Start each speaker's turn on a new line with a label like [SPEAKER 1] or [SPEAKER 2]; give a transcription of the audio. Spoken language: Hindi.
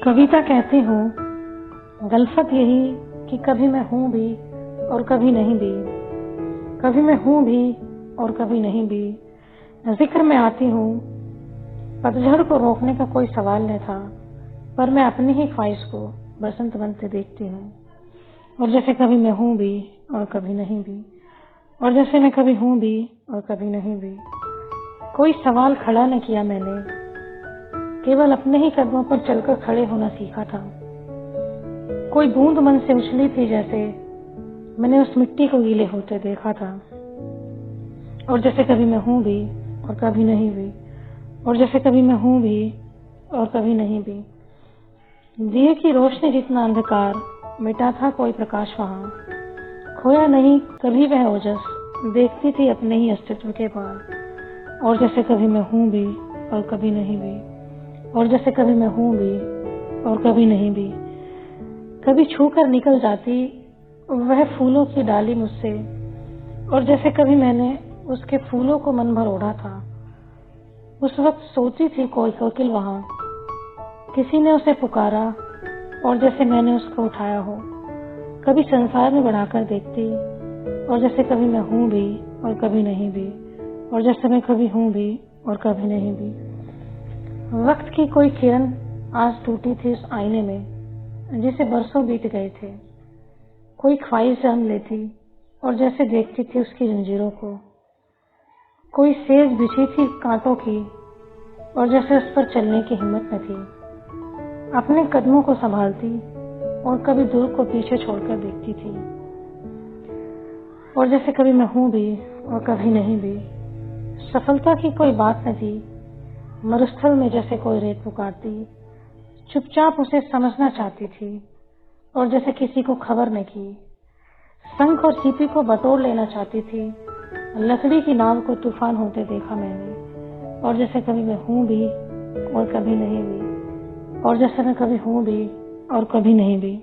[SPEAKER 1] कविता कहती हूँ गलफत यही कि कभी मैं हूँ भी और कभी नहीं भी, कभी मैं हूँ भी और कभी नहीं भी। जिक्र में आती हूँ पतझड़ को रोकने का कोई सवाल न था, पर मैं अपनी ही ख्वाहिश को बसंत बनते देखती हूँ। और जैसे कभी मैं हूँ भी और कभी नहीं भी, और जैसे मैं कभी हूँ भी और कभी नहीं भी। कोई सवाल खड़ा न किया मैंने, केवल अपने ही कदमों पर चलकर खड़े होना सीखा था। कोई बूंद मन से उछली थी जैसे मैंने उस मिट्टी को गीले होते देखा था। और जैसे कभी मैं हूँ भी और कभी नहीं भी, और जैसे कभी मैं हूँ भी और कभी नहीं भी। दिए की रोशनी जितना अंधकार मिटा था कोई प्रकाश वहाँ, खोया नहीं कभी वह ओजस, देखती थी अपने ही अस्तित्व के पार। और जैसे कभी मैं हूँ भी और कभी नहीं भी, और जैसे कभी मैं हूँ भी और कभी नहीं भी। कभी छूकर निकल जाती वह फूलों की डाली मुझसे, और जैसे कभी मैंने उसके फूलों को मन भर ओढ़ा था। उस वक्त सोती थी कोई कोकिल वहाँ, किसी ने उसे पुकारा और जैसे मैंने उसको उठाया हो। कभी संसार में बढ़ाकर देखती, और जैसे कभी मैं हूँ भी और कभी नहीं भी, और जैसे मैं कभी हूँ भी और कभी नहीं भी। वक्त की कोई किरण आज टूटी थी उस आईने में जिसे बरसों बीत गए थे। कोई ख्वाहिश जन्म लेती और जैसे देखती थी उसकी जंजीरों को। कोई सेज बिछी थी कांटों की और जैसे उस पर चलने की हिम्मत न थी। अपने कदमों को संभालती और कभी दूर को पीछे छोड़कर देखती थी। और जैसे कभी मैं हूँ भी और कभी नहीं भी। सफलता की कोई बात न थी, मरुस्थल में जैसे कोई रेत पुकारती, चुपचाप उसे समझना चाहती थी और जैसे किसी को खबर न की। शंख और सीपी को बटोर लेना चाहती थी, लकड़ी की नाव को तूफान होते देखा मैंने। और जैसे कभी मैं हूँ भी और कभी नहीं भी, और जैसे मैं कभी हूँ भी और कभी नहीं भी।